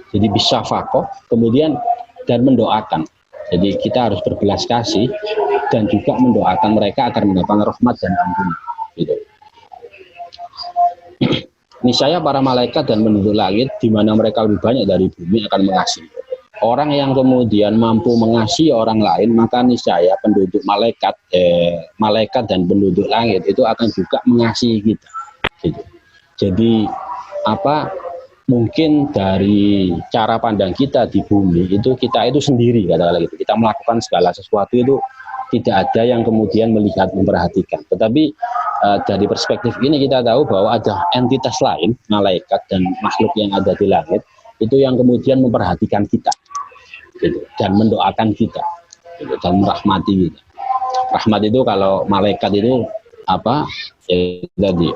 Jadi bisa syafaqah, kemudian dan mendoakan. Jadi kita harus berbelas kasih dan juga mendoakan mereka agar mendapatkan rahmat dan ampunan, gitu. Niscaya para malaikat dan penduduk langit di mana mereka lebih banyak dari bumi akan mengasihi. Orang yang kemudian mampu mengasihi orang lain, maka niscaya penduduk malaikat dan penduduk langit itu akan juga mengasihi kita, gitu. Jadi mungkin dari cara pandang kita di bumi itu kita itu sendiri, katakanlah gitu. Kita melakukan segala sesuatu itu tidak ada yang kemudian melihat, memperhatikan. Tetapi dari perspektif ini kita tahu bahwa ada entitas lain, malaikat dan makhluk yang ada di langit, itu yang kemudian memperhatikan kita, gitu, dan mendoakan kita, gitu, dan merahmati kita. Rahmat itu kalau malaikat itu apa? Ya, tadi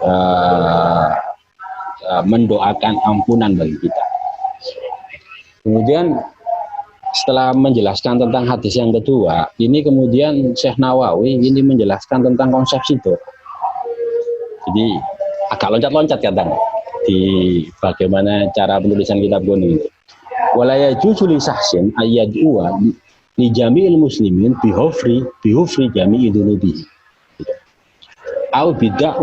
mendoakan ampunan bagi kita. Kemudian setelah menjelaskan tentang hadis yang kedua, ini kemudian Syekh Nawawi ini menjelaskan tentang konsep sidur. Jadi agak loncat-loncat katanya di bagaimana cara penulisan kitab kuning itu. Wala yajuzu li sahsin ayyad'uwa li jami'il muslimin bihufri jami'i dunubihi. Au bid'ah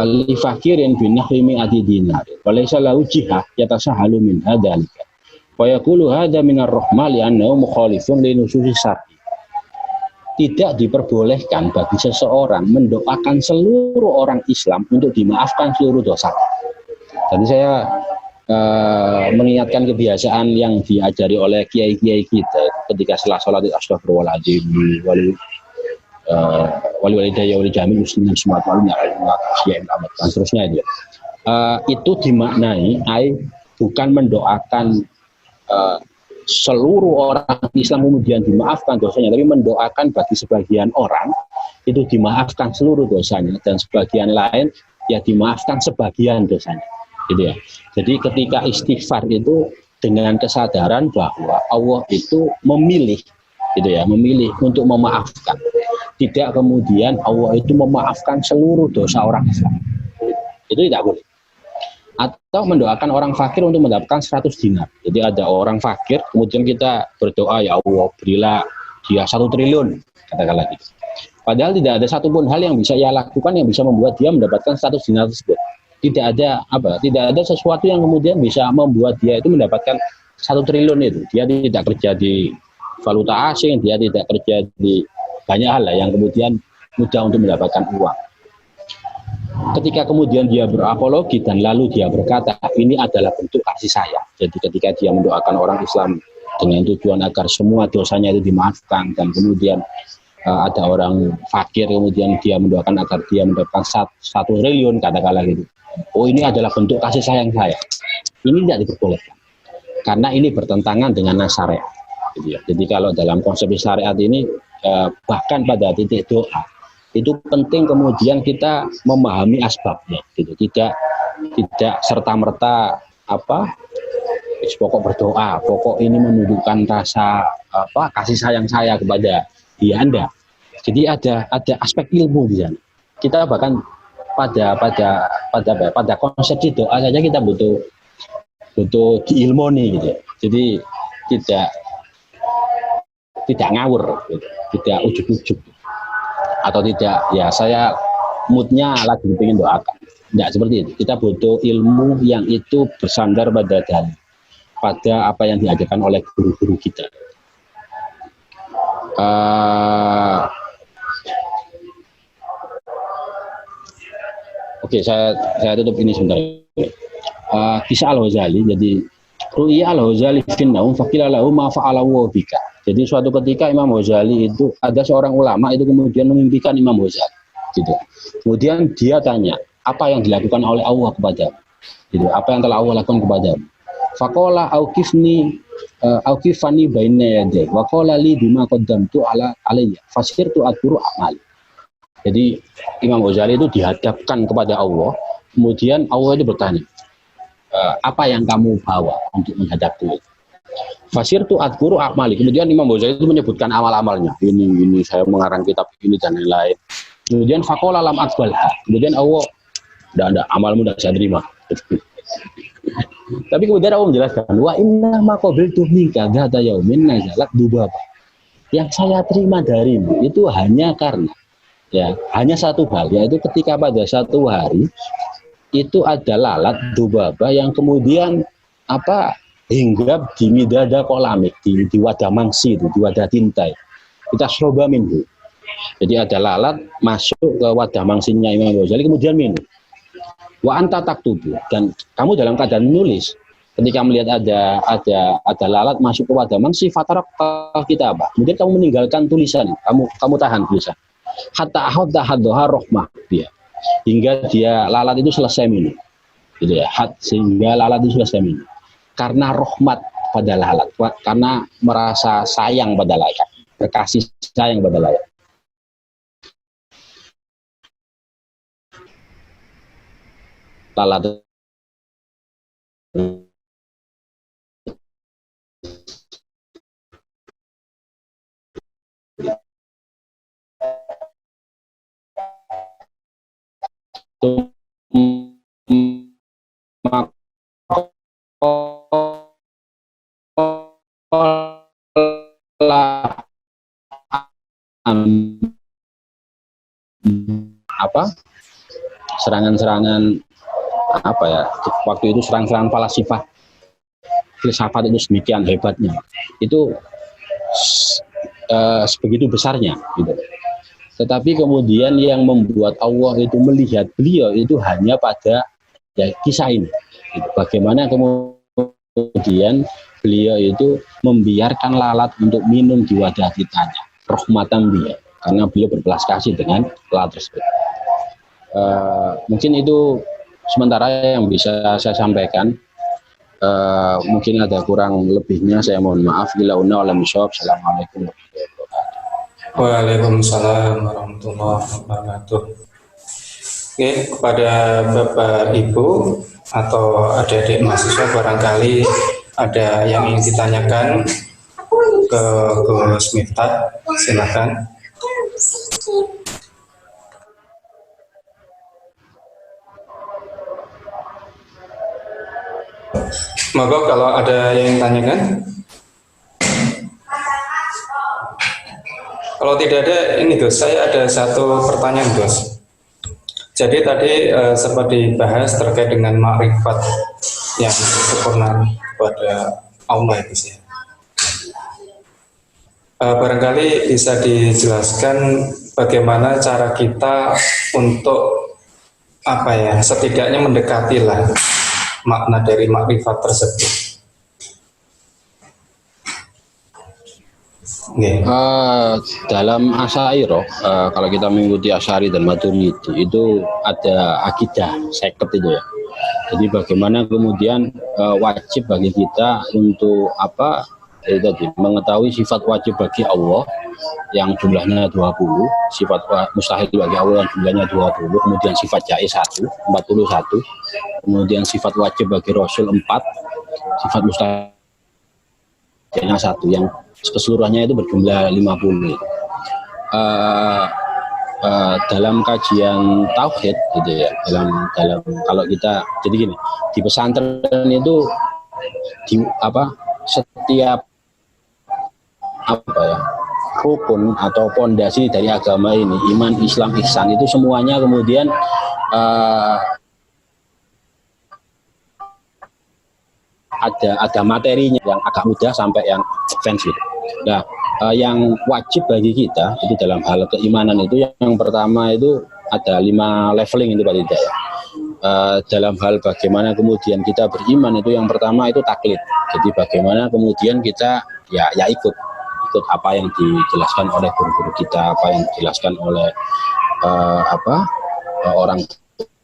li fakirin bi nahwi mi'ati dinar. Wa laysa lahu jihah yatasahalu min hadzalika. Wa yaqulu hadza minar rahmah li annahu mukhalifun li nususis syar'i. Tidak diperbolehkan bagi seseorang mendoakan seluruh orang Islam untuk dimaafkan seluruh dosa. Jadi saya mengingatkan kebiasaan yang diajari oleh kiai-kiai kita ketika setelah sholat astagfirullahaladzim wali walidayya wali jami muslimin semua malunya dan seterusnya itu dimaknai bukan mendoakan seluruh orang Islam kemudian dimaafkan dosanya, tapi mendoakan bagi sebagian orang itu dimaafkan seluruh dosanya dan sebagian lain ya dimaafkan sebagian dosanya, gitu ya. Jadi ketika istighfar itu dengan kesadaran bahwa Allah itu memilih, gitu ya, memilih untuk memaafkan, tidak kemudian Allah itu memaafkan seluruh dosa orang Islam, itu tidak boleh. Atau mendoakan orang fakir untuk mendapatkan 100 dinar. Jadi ada orang fakir, kemudian kita berdoa, ya Allah berilah dia 1 triliun, katakanlah gitu. Padahal tidak ada satupun hal yang bisa ia lakukan yang bisa membuat dia mendapatkan 100 dinar tersebut. Tidak ada sesuatu yang kemudian bisa membuat dia itu mendapatkan 1 triliun itu. Dia tidak kerja di valuta asing, dia tidak kerja di banyak hal lah yang kemudian mudah untuk mendapatkan uang. Ketika kemudian dia berapologi dan lalu dia berkata ini adalah bentuk kasih sayang. Jadi ketika dia mendoakan orang Islam dengan tujuan agar semua dosanya itu dimaafkan, dan kemudian ada orang fakir kemudian dia mendoakan agar dia mendapatkan 1 triliun katakanlah gitu. Oh, ini adalah bentuk kasih sayang saya. Ini tidak diperbolehkan karena ini bertentangan dengan nas syariat. Gitu ya. Jadi kalau dalam konsep syariat ini bahkan pada titik doa itu penting kemudian kita memahami asbabnya, gitu. Tidak serta-merta pokok berdoa, pokok ini menunjukkan rasa kasih sayang saya kepada dia Anda. Jadi ada aspek ilmu di sana. Kita bahkan pada konsepsi doa saja kita butuh diilmoni gitu. Jadi tidak ngawur, gitu. Tidak ujuk-ujuk. Atau tidak, ya saya moodnya lagi pengen doakan. Tidak seperti itu. Kita butuh ilmu yang itu bersandar pada dalil, pada apa yang diajarkan oleh guru-guru kita. Oke, saya tutup ini sebentar. Kisah Al-Ghazali, jadi Ru'ya Al-Ghazali finnaum faqila lahu ma fa'ala wa bika. Jadi suatu ketika Imam Ghazali itu ada seorang ulama itu kemudian memimpikan Imam Ghazali, gitu. Kemudian dia tanya, apa yang dilakukan oleh Allah kepadamu? Gitu, apa yang telah Allah lakukan kepadamu? Faqala auqifani baina yaday wa qala li bima qaddamtu alayya fasirtu adkuru amali. Jadi Imam Ghazali itu dihadapkan kepada Allah, kemudian Allah itu bertanya, apa yang kamu bawa untuk menghadapku? Fasirtu adkuru amali. Kemudian Imam Ghazali itu menyebutkan amal-amalnya. Ini saya mengarang kitab ini dan lain-lain. Kemudian faqala lam aqbalha. Kemudian Allah, enggak, amalmu tidak saya terima. Tapi kemudian Allah menjelaskan, wa inna ma qabiltu minka dzata yaumin nazalat dubaba. Yang saya terima darimu itu hanya karena hanya satu hal, yaitu ketika pada satu hari itu ada lalat dubaba yang kemudian hinggap di midada kolamik, di wadah mangsi itu, di wadah tinta. Kita coba minum. Jadi ada lalat masuk ke wadah mangsinya Imam Ghazali kemudian minum. Wa anta taktubu, dan kamu dalam keadaan menulis. ketika melihat ada lalat masuk ke wadaman, sifat kita apa? Kemudian kamu meninggalkan tulisan, kamu tahan tulisan. Hatta haddoha rohmah dia, hingga dia lalat itu selesai minum, gitu ya. Sehingga lalat itu selesai minum. Karena rahmat pada lalat, karena merasa sayang pada lalat, berkasih sayang pada lalat. Lalat serangan-serangan apa ya, waktu itu serangan-serangan falasifah filsafat itu sedemikian hebatnya, itu sebegitu besarnya gitu. Tetapi kemudian yang membuat Allah itu melihat beliau itu hanya pada ya, kisah ini gitu. Bagaimana kemudian beliau itu membiarkan lalat untuk minum di wadah titanya, rahmatan dia, karena beliau berbelas kasih dengan lalat tersebut. Mungkin itu sementara yang bisa saya sampaikan. Mungkin ada kurang lebihnya, saya mohon maaf. Assalamualaikum warahmatullahi wabarakatuh. Waalaikumsalam warahmatullahi wabarakatuh. Oke, kepada Bapak Ibu atau adik-adik mahasiswa barangkali ada yang ingin ditanyakan ke Gus Miftah, silakan. Monggo kalau ada yang tanyakan. Kalau tidak ada, ini Gus, saya ada satu pertanyaan Gus. Jadi tadi sempat dibahas terkait dengan makrifat yang sempurna kepada Allah itu ya. Barangkali bisa dijelaskan bagaimana cara kita untuk apa ya, setidaknya mendekatilah makna dari makrifat tersebut. Dalam Asy'ariyah, kalau kita mengikuti Asy'ari dan Maturidi itu ada akidah seket itu ya. Jadi bagaimana kemudian wajib bagi kita untuk apa tadi mengetahui sifat wajib bagi Allah yang jumlahnya 20, sifat mustahil bagi Allah yang jumlahnya 20, kemudian sifat jaiz 41, kemudian sifat wajib bagi Rasul 4, sifat mustahilnya 1, yang keseluruhannya itu berjumlah 50. Dalam kajian tauhid gitu ya, dalam kalau kita jadi gini, di pesantren itu setiap rukun atau pondasi dari agama ini, iman, Islam, ihsan, itu semuanya kemudian ada materinya yang agak mudah sampai yang advance gitu. Nah, yang wajib bagi kita itu dalam hal keimanan itu yang pertama itu ada 5 leveling itu Pak Tidak ya. Dalam hal bagaimana kemudian kita beriman itu yang pertama itu taklid. Jadi bagaimana kemudian kita ya ikut apa yang dijelaskan oleh guru-guru kita, apa yang dijelaskan oleh orang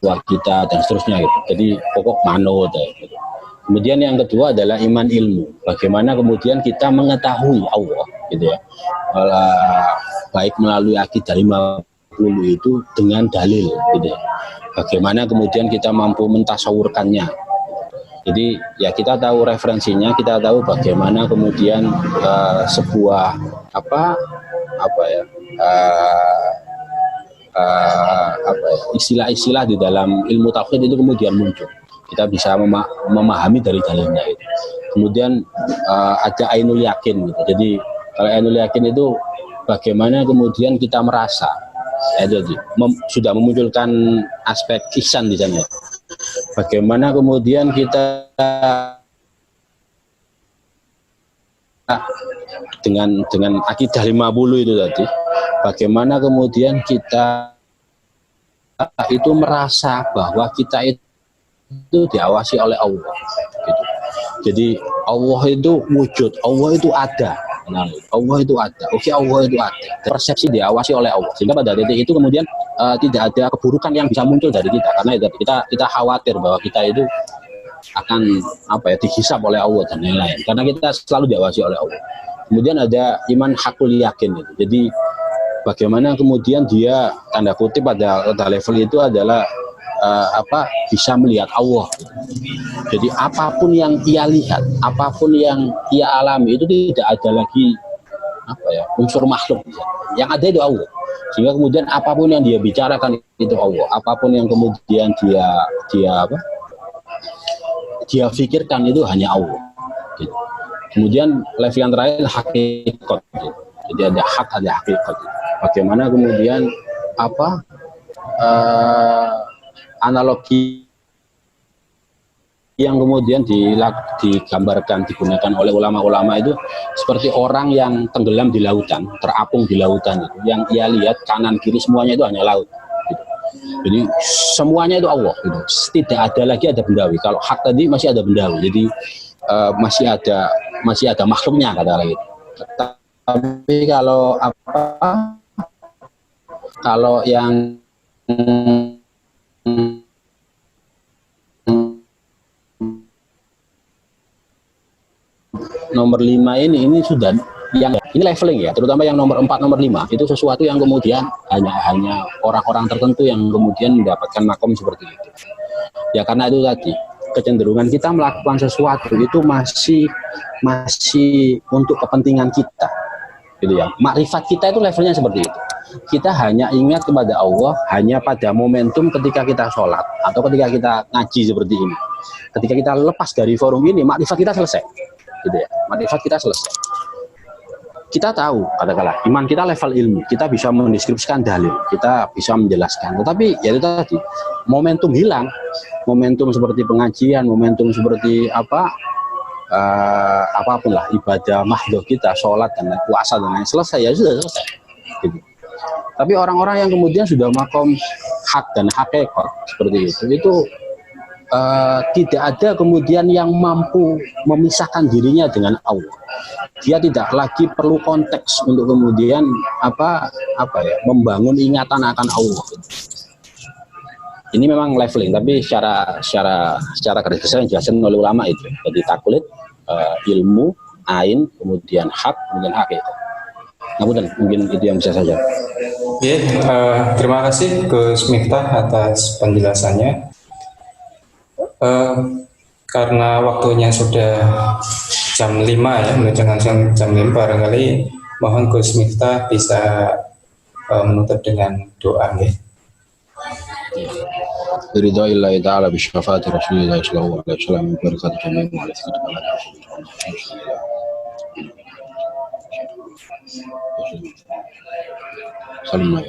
tua kita dan seterusnya gitu. Jadi pokok manut gitu. Kemudian yang kedua adalah iman ilmu. Bagaimana kemudian kita mengetahui Allah gitu ya. Baik melalui akidah 50 itu dengan dalil gitu ya. Bagaimana kemudian kita mampu mentasawurkannya. Jadi ya kita tahu referensinya, kita tahu bagaimana kemudian sebuah istilah-istilah di dalam ilmu tauhid itu kemudian muncul. Kita bisa memahami dari dalilnya itu. Kemudian ada ainul yakin gitu. Jadi kalau ainul yakin itu bagaimana kemudian kita merasa jadi sudah memunculkan aspek ihsan di sana. Bagaimana kemudian kita dengan akidah 50 itu tadi, bagaimana kemudian kita itu merasa bahwa kita itu diawasi oleh Allah gitu. Jadi Allah itu wujud, Allah itu ada. Nah, Allah itu ada. Oke, Allah itu ada. Persepsi diawasi oleh Allah. Sehingga pada titik itu kemudian tidak ada keburukan yang bisa muncul dari kita, karena kita khawatir bahwa kita itu akan dihisab oleh Allah dan lain-lain. Karena kita selalu diawasi oleh Allah. Kemudian ada iman hakul yakin itu. Jadi bagaimana kemudian dia tanda kutip pada level itu adalah bisa melihat Allah. Jadi apapun yang ia lihat, apapun yang ia alami itu tidak ada lagi unsur makhluk. Yang ada itu Allah. Sehingga kemudian apapun yang dia bicarakan itu Allah. Apapun yang kemudian dia pikirkan itu hanya Allah. Gitu. Kemudian level yang terakhir hakikat. Gitu. Jadi ada hak, ada hakikat. Bagaimana kemudian analogi yang kemudian digambarkan, digunakan oleh ulama-ulama itu seperti orang yang tenggelam di lautan, terapung di lautan itu. Yang ia lihat kanan kiri semuanya itu hanya laut. Gitu. Jadi semuanya itu Allah. Gitu. Tidak ada lagi ada bendawi. Kalau hak tadi masih ada bendawi. Jadi masih ada makhluknya kata lagi. Tapi kalau yang nomor 5 ini sudah ini leveling ya, terutama yang nomor 4, nomor 5 itu sesuatu yang kemudian hanya orang-orang tertentu yang kemudian mendapatkan makom seperti itu. Ya karena itu tadi kecenderungan kita melakukan sesuatu itu masih untuk kepentingan kita, gitu ya. Makrifat kita itu levelnya seperti itu. Kita hanya ingat kepada Allah hanya pada momentum ketika kita sholat atau ketika kita ngaji seperti ini. Ketika kita lepas dari forum ini, makrifat kita selesai. Gitu ya, makrifat kita selesai. Kita tahu, katakanlah, iman kita level ilmu, kita bisa mendeskripsikan dalil, kita bisa menjelaskan. Tetapi ya itu tadi, momentum hilang, momentum seperti pengajian, momentum seperti apapun lah, ibadah mahdoh kita, sholat dan puasa dan lain selesai, ya sudah selesai. Gitu. Tapi orang-orang yang kemudian sudah makom hak dan hakikat seperti itu tidak ada kemudian yang mampu memisahkan dirinya dengan Allah. Dia tidak lagi perlu konteks untuk kemudian membangun ingatan akan Allah. Ini memang leveling, tapi secara garis besar yang dijelaskan oleh ulama itu. Jadi taklid, ilmu, ain, kemudian hak, kemudian hakikat. Mungkin itu yang bisa saja. Ya, terima kasih Gus Miftah atas penjelasannya. Karena waktunya sudah jam 5 ya, menunjukkan jam 5, barangkali mohon Gus Miftah bisa menutup dengan doa ya. Ridhoillahi ta'ala bi syafaati Rasulillah sallallahu alaihi wasallam min barakati jami'il mu'alifin. Salam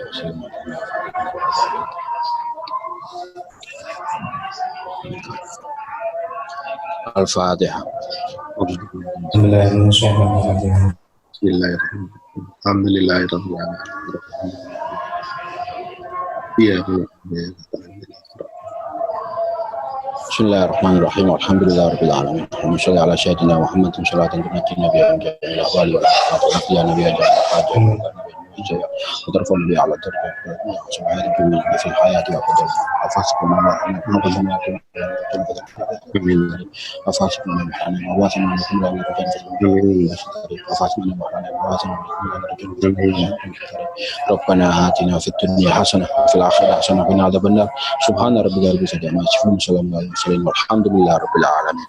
Al-Fatihah. Bismillahirrahmanirrahim. Bismillahirrahmanirrahim. Alhamdulillahirabbil alamin. Allahumma shalli ala sayyidina Muhammadin salatan tunajjina biha min jami'il ahwali wal afat ya nabi ajal وترفع بي على الدرجة سبحانك من في الحياة وقدر أفاسكم الله نقل ما أفاسكم من محرم وواسم من كل أمر جنة أفاسكم من محرم وواسم من كل أمر جنة ربنا آتنا في الدنيا حسنة وفي الآخرة حسنة وقنا عذاب النار سبحان ربك رب العزة عما يصفون وسلام على المرسلين والحمد لله رب العالمين.